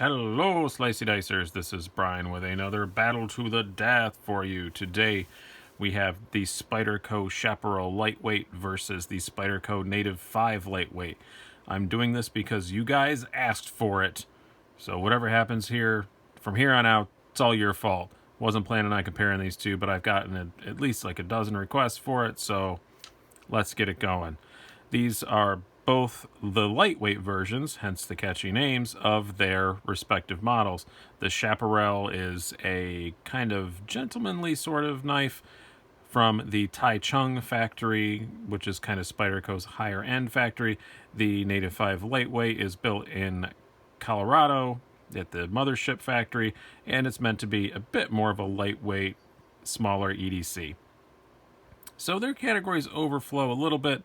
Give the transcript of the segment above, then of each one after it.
Hello, Slicey Dicers. This is Brian with another battle to the death for you. Today, we have the Spyderco Chaparral Lightweight versus the Spyderco Native 5 Lightweight. I'm doing this because you guys asked for it. So whatever happens here, from here on out, it's all your fault. Wasn't planning on comparing these two, but I've gotten at least like a dozen requests for it, so let's get it going. These are both the lightweight versions, hence the catchy names, of their respective models. The Chaparral is a kind of gentlemanly sort of knife from the Taichung factory, which is kind of Spyderco's higher end factory. The Native 5 Lightweight is built in Colorado at the mothership factory, and it's meant to be a bit more of a lightweight, smaller EDC. So their categories overflow a little bit,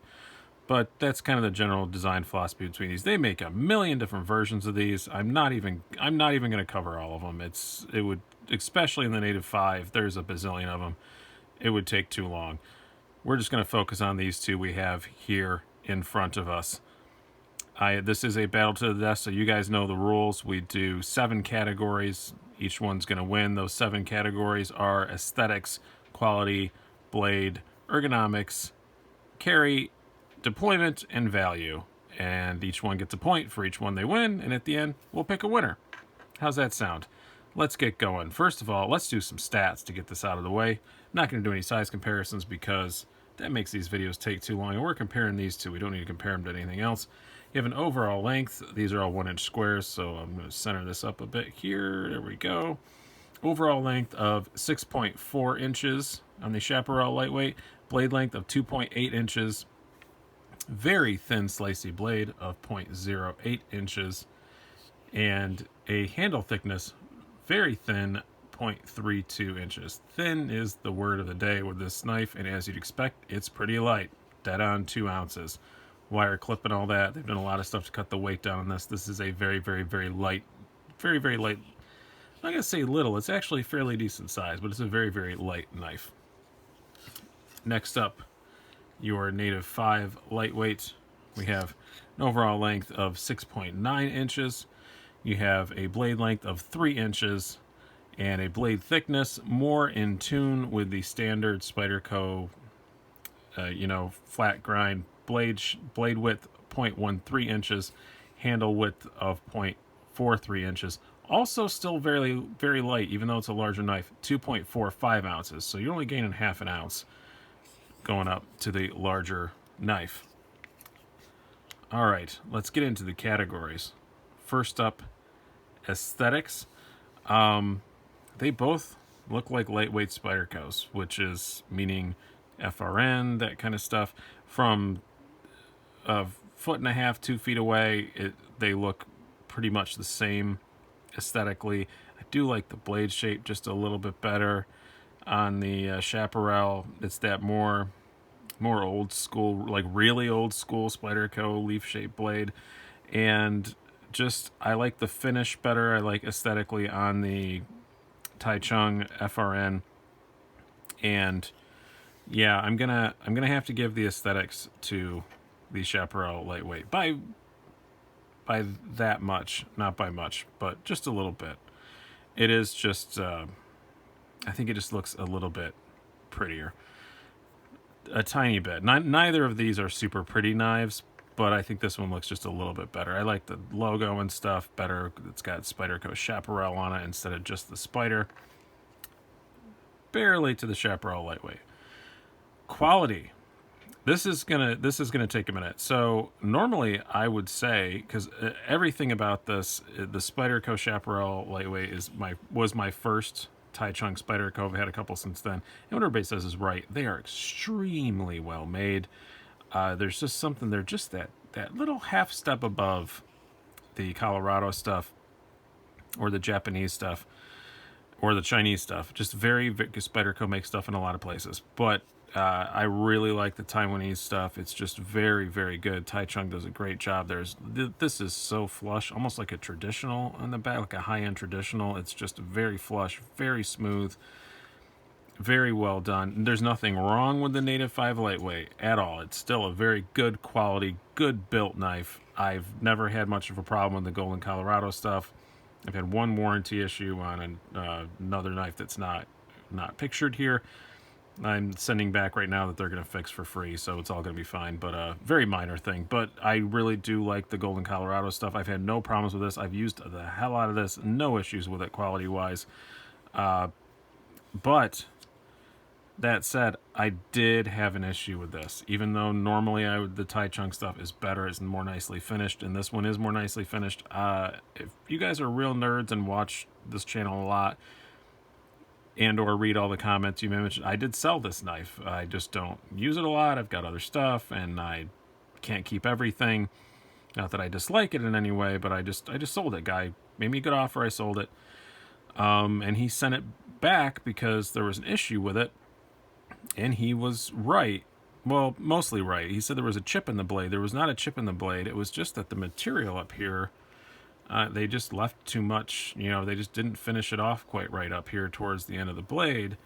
but that's kind of the general design philosophy between these. They make a million different versions of these. I'm not even going to cover all of them. It would, especially in the Native 5, there's a bazillion of them. It would take too long. We're just going to focus on these two we have here in front of us. This is a battle to the death, so you guys know the rules. We do 7 categories. Each one's going to win. Those 7 categories are aesthetics, quality, blade, ergonomics, carry, deployment, and value. And each one gets a point for each one they win, and at the end, we'll pick a winner. How's that sound? Let's get going. First of all, let's do some stats to get this out of the way. I'm not going to do any size comparisons because that makes these videos take too long, and we're comparing these two. We don't need to compare them to anything else. You have an overall length. These are all 1-inch squares, so I'm going to center this up a bit here. There we go. Overall length of 6.4 inches on the Chaparral Lightweight. Blade length of 2.8 inches. Very thin slicey blade of 0.08 inches. And a handle thickness, very thin, 0.32 inches. Thin is the word of the day with this knife, and as you'd expect, it's pretty light. Dead on 2 ounces. Wire clip and all that. They've done a lot of stuff to cut the weight down on this. This is a very, very, very light, very, very light. I'm not going to say little. It's actually fairly decent size, but it's a very, very light knife. Next up, your Native 5 Lightweight. We have an overall length of 6.9 inches. You have a blade length of 3 inches and a blade thickness more in tune with the standard Spyderco, flat grind blade width 0.13 inches, handle width of 0.43 inches. Also still very, very light, even though it's a larger knife, 2.45 ounces. So you're only gaining half an ounce going up to the larger knife. All right, let's get into the categories. First up, aesthetics. They both look like lightweight Spydercos, which is meaning FRN, that kind of stuff. From a 1.5 to 2 feet away, they look pretty much the same aesthetically. I do like the blade shape just a little bit better on the Chaparral. It's that more old school, like really old school Spyderco leaf shaped blade, and just I like the finish better. I like aesthetically on the Taichung FRN, and yeah, I'm gonna have to give the aesthetics to the Chaparral Lightweight by that much, not by much, but just a little bit. It is just I think it just looks a little bit prettier, a tiny bit. Neither of these are super pretty knives, but I think this one looks just a little bit better. I like the logo and stuff better. It's got Spyderco Chaparral on it instead of just the Spider. Barely to the Chaparral Lightweight. Quality. This is gonna take a minute. So normally I would say, because everything about this, the Spyderco Chaparral Lightweight was my first Taichung Spyderco. I've had a couple since then, and what everybody says is right. They are extremely well made. There's just something, they're just that little half step above the Colorado stuff or the Japanese stuff or the Chinese stuff. Just very, Spyderco makes stuff in a lot of places, but I really like the Taiwanese stuff. It's just very, very good. Taichung does a great job. This is so flush, almost like a traditional on the back, like a high-end traditional. It's just very flush, very smooth, very well done. There's nothing wrong with the Native 5 Lightweight at all. It's still a very good quality, good built knife. I've never had much of a problem with the Golden Colorado stuff. I've had one warranty issue on another knife that's not pictured here. I'm sending back right now that they're going to fix for free, so it's all going to be fine, but very minor thing. But I really do like the Golden Colorado stuff. I've had no problems with this. I've used the hell out of this. No issues with it quality-wise. But that said, I did have an issue with this. Even though normally the Tai Chung stuff is better, it's more nicely finished, and this one is more nicely finished. If you guys are real nerds and watch this channel a lot, and or read all the comments you mentioned, I did sell this knife. I just don't use it a lot. I've got other stuff, and I can't keep everything. Not that I dislike it in any way, but I just sold it. Guy made me a good offer. I sold it, and he sent it back because there was an issue with it, and he was right. Well, mostly right. He said there was a chip in the blade. There was not a chip in the blade. It was just that the material up here, they just left too much, they just didn't finish it off quite right up here towards the end of the blade,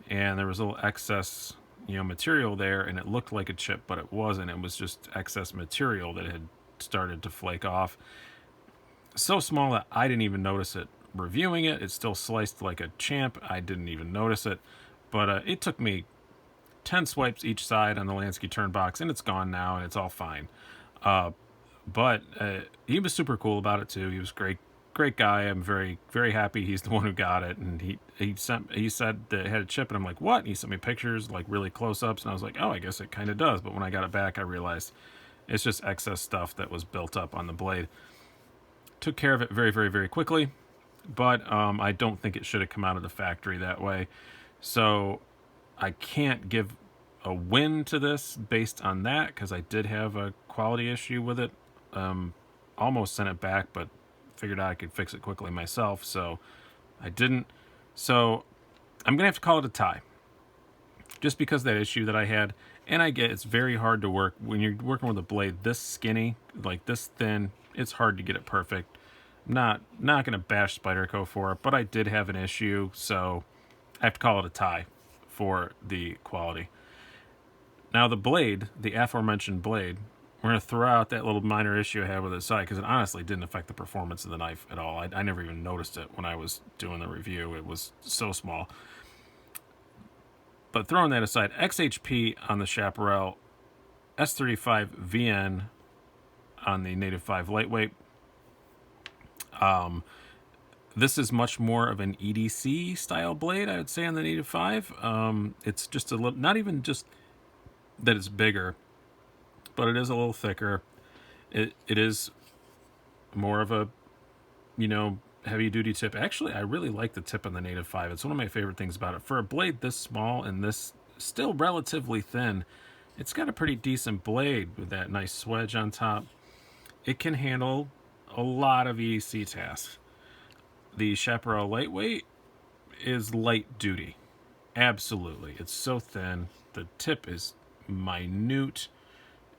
and there was a little excess, material there, and it looked like a chip, but it wasn't. It was just excess material that had started to flake off. So small that I didn't even notice it reviewing it. It's still sliced like a champ. I didn't even notice it, but it took me 10 swipes each side on the Lansky turn box, and it's gone now, and it's all fine. But he was super cool about it too. He was great guy. I'm very, very happy he's the one who got it. And he said that it had a chip, and I'm like, what? And he sent me pictures, like really close-ups, and I was like, oh, I guess it kind of does. But when I got it back, I realized it's just excess stuff that was built up on the blade. Took care of it very, very, very quickly, but I don't think it should have come out of the factory that way. So I can't give a win to this based on that, because I did have a quality issue with it. Almost sent it back, but figured out I could fix it quickly myself, so I didn't. So I'm gonna have to call it a tie, just because of that issue that I had. And I get it's very hard to work when you're working with a blade this skinny, like this thin. It's hard to get it perfect. Not gonna bash Spyderco for it, but I did have an issue, so I have to call it a tie for the quality. Now the blade, the aforementioned blade, we're going to throw out that little minor issue I had with the side, because it honestly didn't affect the performance of the knife at all. I never even noticed it when I was doing the review. It was so small. But throwing that aside, XHP on the Chaparral, S35 VN on the Native 5 Lightweight. This is much more of an EDC style blade, I would say, on the Native 5. It's just a little, not even just that it's bigger, but it is a little thicker. It is more of a, heavy duty tip. Actually, I really like the tip on the Native 5. It's one of my favorite things about it. For a blade this small and this still relatively thin, it's got a pretty decent blade with that nice swedge on top. It can handle a lot of EDC tasks. The Chaparral Lightweight is light duty. Absolutely. It's so thin. The tip is minute.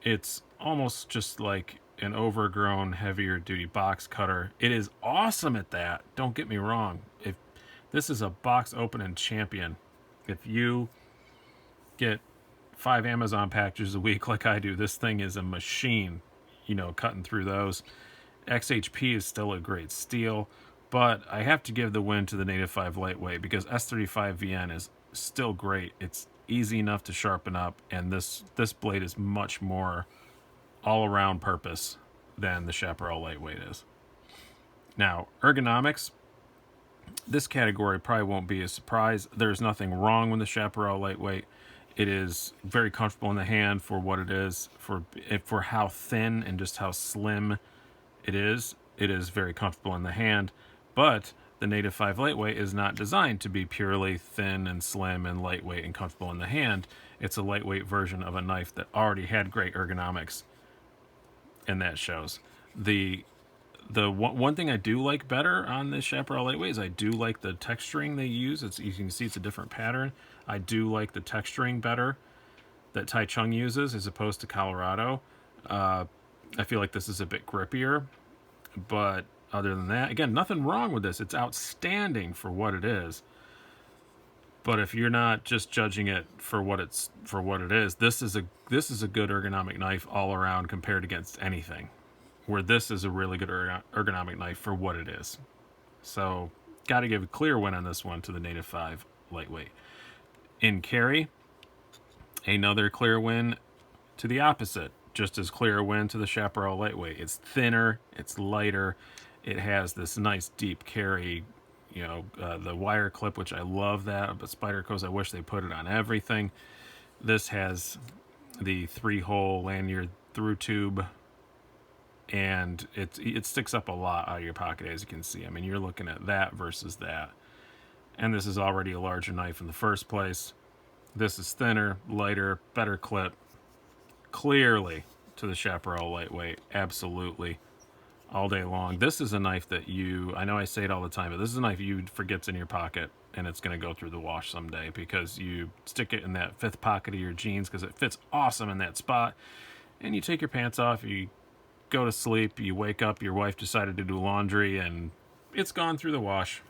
It's almost just like an overgrown, heavier duty box cutter. It is awesome at that. Don't get me wrong. If this is a box opening champion, if you get 5 Amazon packages a week like I do, this thing is a machine, cutting through those. XHP is still a great steel, but I have to give the win to the Native 5 Lightweight, because S35 VN is still great. It's easy enough to sharpen up, and this blade is much more all-around purpose than the Chaparral Lightweight is. Now, ergonomics, this category probably won't be a surprise. There's nothing wrong with the Chaparral Lightweight. It is very comfortable in the hand for what it is, for how thin and just how slim it is. It is very comfortable in the hand, but the Native 5 Lightweight is not designed to be purely thin and slim and lightweight and comfortable in the hand. It's a lightweight version of a knife that already had great ergonomics, and that shows. The one thing I do like better on this Chaparral Lightweight is I do like the texturing they use. You can see it's a different pattern. I do like the texturing better that Tai Chung uses as opposed to Colorado. I feel like this is a bit grippier, but other than that, again, nothing wrong with this. It's outstanding for what it is. But if you're not just judging it for what it is, this is a good ergonomic knife all around compared against anything. Where this is a really good ergonomic knife for what it is. So, got to give a clear win on this one to the Native 5 Lightweight. In carry, another clear win to the opposite. Just as clear a win to the Chaparral Lightweight. It's thinner, it's lighter, it has this nice deep carry, the wire clip, which I love that, but Spyderco's, I wish they put it on everything. This has the 3-hole lanyard through tube, and it sticks up a lot out of your pocket, as you can see. I mean, you're looking at that versus that. And this is already a larger knife in the first place. This is thinner, lighter, better clip. Clearly to the Chaparral Lightweight, absolutely, all day long. This is a knife that I know I say it all the time, but this is a knife you forget's in your pocket, and it's going to go through the wash someday because you stick it in that 5th pocket of your jeans because it fits awesome in that spot, and you take your pants off, you go to sleep, you wake up, your wife decided to do laundry, and it's gone through the wash.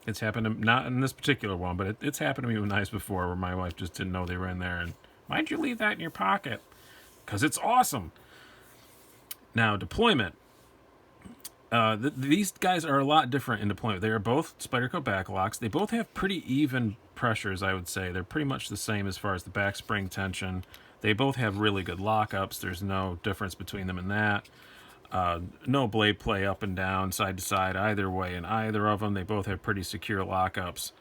It's happened to, not in this particular one, but it's happened to me with knives before where my wife just didn't know they were in there, and why'd you leave that in your pocket? Because it's awesome. Now, deployment. These guys are a lot different in deployment. They are both Spyderco backlocks. They both have pretty even pressures, I would say. They're pretty much the same as far as the back spring tension. They both have really good lockups. There's no difference between them in that. No blade play up and down, side to side, either way in either of them. They both have pretty secure lockups.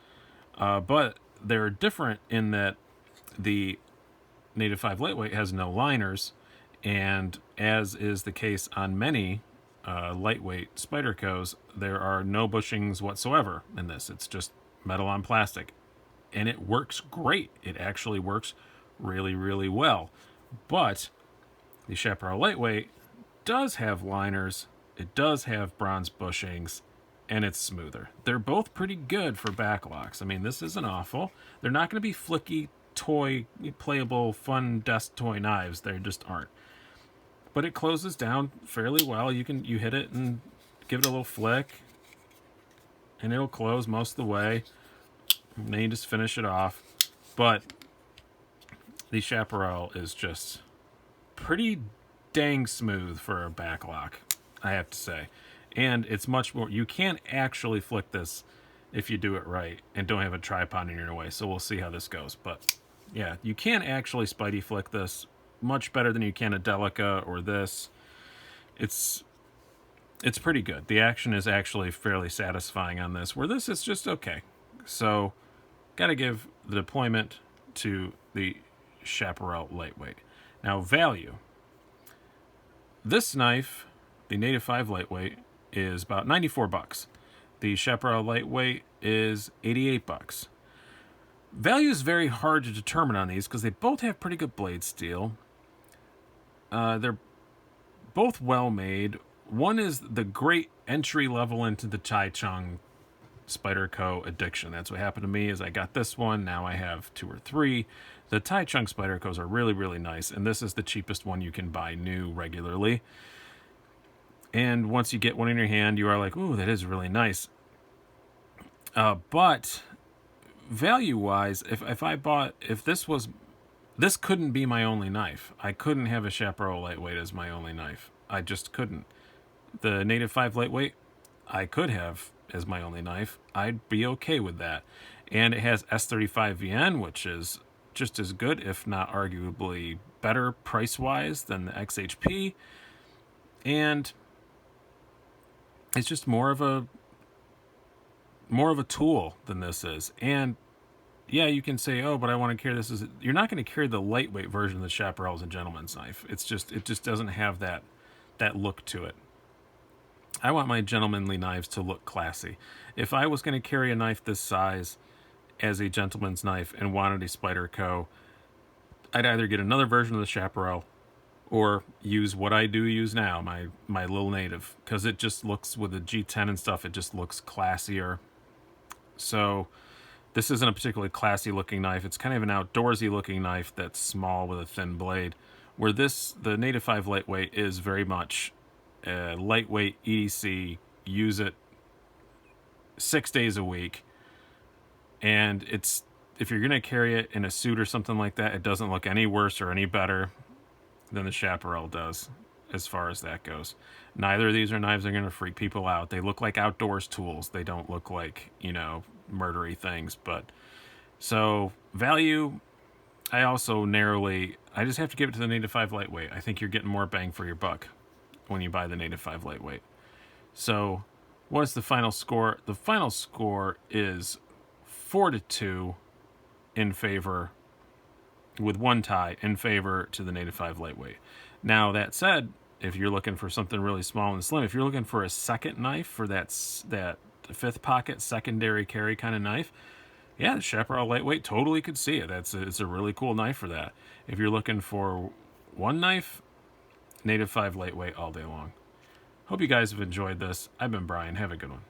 But they're different in that the Native 5 Lightweight has no liners, and as is the case on many lightweight Spydercos, there are no bushings whatsoever in this. It's just metal on plastic, and it works great. It actually works really, really well. But the Chaparral Lightweight does have liners, it does have bronze bushings, and it's smoother. They're both pretty good for backlocks. I mean, this isn't awful. They're not going to be flicky, toy, playable, fun desk toy knives. They just aren't. But it closes down fairly well. You hit it and give it a little flick, and it'll close most of the way. And then you just finish it off. But the Chaparral is just pretty dang smooth for a backlock, I have to say. And it's much more, you can actually flick this if you do it right and don't have a tripod in your way. So we'll see how this goes. But yeah, you can actually Spidey flick this much better than you can a Delica or this. It's pretty good. The action is actually fairly satisfying on this, where this is just okay. So got to give the deployment to the Chaparral Lightweight. Now, value. This knife, the Native 5 Lightweight, is about $94. The Chaparral Lightweight is $88. Value is very hard to determine on these because they both have pretty good blade steel. They're both well made. One is the great entry level into the Tai Chung Spyderco addiction. That's what happened to me. Is I got this one. Now I have 2 or 3. The Tai Chung Spydercos are really, really nice, and this is the cheapest one you can buy new regularly. And once you get one in your hand, you are like, ooh, that is really nice. But value-wise, if this couldn't be my only knife. I couldn't have a Chaparral Lightweight as my only knife. I just couldn't. The Native 5 Lightweight, I could have as my only knife. I'd be okay with that. And it has S35VN, which is just as good, if not arguably better price-wise than the XHP. And it's just more of a tool than this is. And yeah, you can say, oh, but I want to carry this. You're not going to carry the lightweight version of the Chaparral as a gentleman's knife. It just doesn't have that look to it. I want my gentlemanly knives to look classy. If I was going to carry a knife this size as a gentleman's knife and wanted a Spyderco, I'd either get another version of the Chaparral or use what I use now, my little Native, because it just looks, with the G10 and stuff, it just looks classier. So this isn't a particularly classy looking knife. It's kind of an outdoorsy looking knife that's small with a thin blade, where the Native 5 Lightweight is very much lightweight EDC. Use it 6 days a week, and if you're going to carry it in a suit or something like that, it doesn't look any worse or any better than the Chaparral does. as far as that goes. Neither of these are knives that are going to freak people out. They look like outdoors tools. They don't look like, murdery things. But so value, I just have to give it to the Native 5 Lightweight. I think you're getting more bang for your buck when you buy the Native 5 Lightweight. So what is the final score? The final score is 4-2 in favor, with one tie in favor to the Native 5 Lightweight. Now, that said, if you're looking for something really small and slim, if you're looking for a second knife for that fifth pocket secondary carry kind of knife, yeah, the Chaparral Lightweight totally could see it. It's a really cool knife for that. If you're looking for one knife, Native 5 Lightweight all day long. Hope you guys have enjoyed this. I've been Brian. Have a good one.